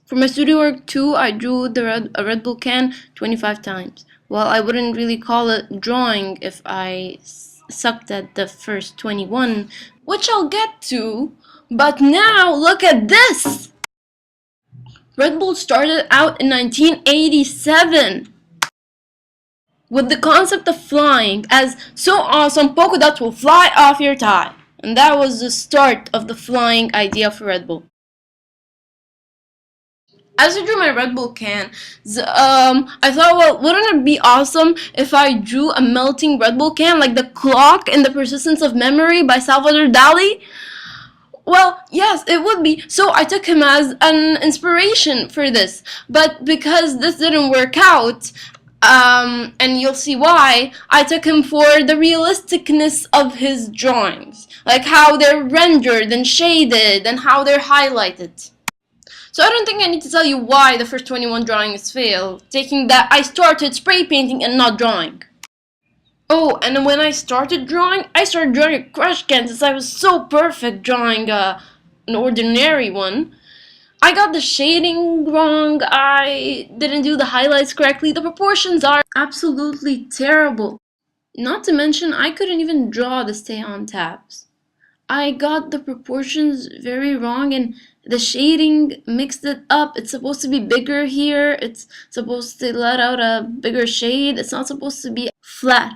For my studio work too, I drew a Red Bull can 25 times. Well, I wouldn't really call it drawing if I sucked at the first 21, which I'll get to. But now, look at this! Red Bull started out in 1987 with the concept of flying as so awesome polka dots will fly off your tie. And that was the start of the flying idea for Red Bull. As I drew my Red Bull can, I thought, well, wouldn't it be awesome if I drew a melting Red Bull can like the clock in The Persistence of Memory by Salvador Dali? Well, yes, it would be. So I took him as an inspiration for this. But because this didn't work out, and you'll see why, I took him for the realisticness of his drawings. Like how they're rendered and shaded and how they're highlighted. So I don't think I need to tell you why the first 21 drawings failed, taking that I started spray painting and not drawing. Oh, and when I started drawing a crush can since I was so perfect drawing an ordinary one. I got the shading wrong, I didn't do the highlights correctly, the proportions are absolutely terrible. Not to mention, I couldn't even draw the stay-on tabs. I got the proportions very wrong and the shading mixed it up. It's supposed to be bigger here, it's supposed to let out a bigger shade, it's not supposed to be flat.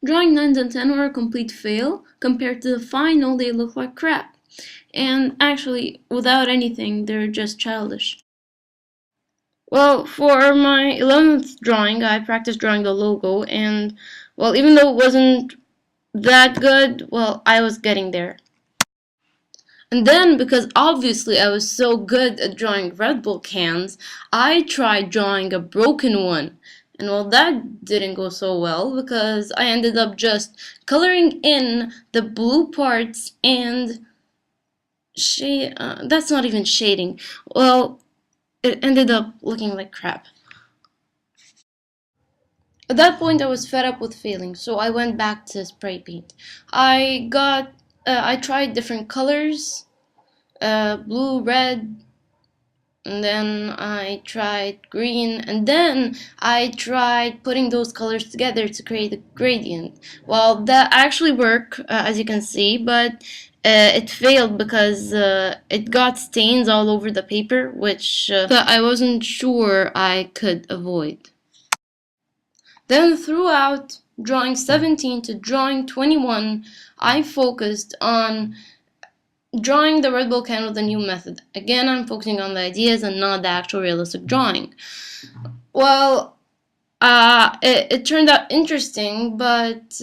Drawing 9 and 10 were a complete fail. Compared to the final, they look like crap. And actually, without anything, they're just childish. Well, for my 11th drawing, I practiced drawing the logo, and, well, even though it wasn't that good, well, I was getting there. And then, because obviously I was so good at drawing Red Bull cans, I tried drawing a broken one. And well, that didn't go so well because I ended up just coloring in the blue parts and that's not even shading. Well, it ended up looking like crap. At that point, I was fed up with failing, so I went back to spray paint. I tried different colors, blue, red, and then I tried green, and then I tried putting those colors together to create a gradient. Well, that actually worked, as you can see, but it failed because it got stains all over the paper, which I wasn't sure I could avoid. Then throughout drawing 17 to drawing 21, I focused on drawing the Red Bull can with a new method. Again, I'm focusing on the ideas and not the actual realistic drawing. Well, it turned out interesting, but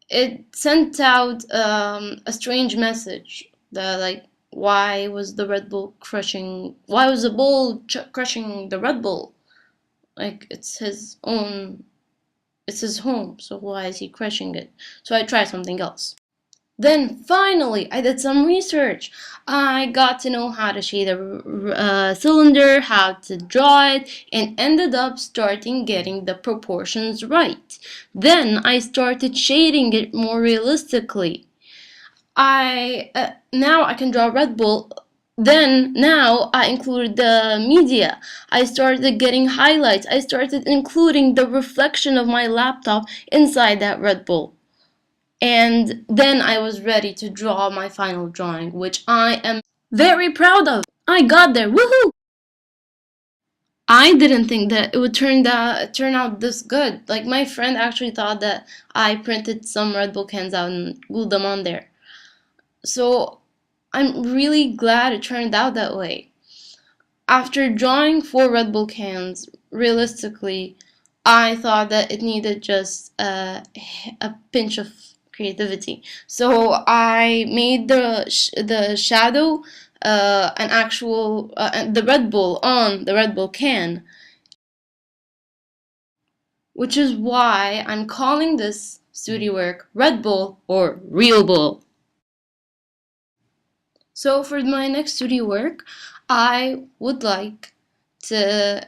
it sent out a strange message that, like, why was the bull crushing the Red Bull? Like, it's his home, so why is he crushing it? So I tried something else. Then finally, I did some research. I got to know how to shade a cylinder, how to draw it, and ended up getting the proportions right. Then I started shading it more realistically. Now I can draw Red Bull. Then now I included the media. I started getting highlights. I started including the reflection of my laptop inside that Red Bull. And then I was ready to draw my final drawing, which I am very proud of. I got there, woohoo! I didn't think that it would turn out this good. Like, my friend actually thought that I printed some Red Bull cans out and glued them on there. So I'm really glad it turned out that way. After drawing 4 Red Bull cans realistically, I thought that it needed just a pinch of creativity. So I made the shadow an actual the Red Bull on the Red Bull can, which is why I'm calling this studio work Red Bull or Real Bull. So for my next studio work, I would like to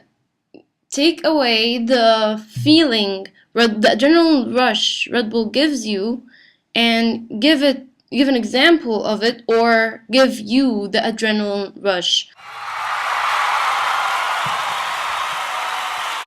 take away the feeling, the adrenaline rush Red Bull gives you, and give an example of it, or give you the adrenaline rush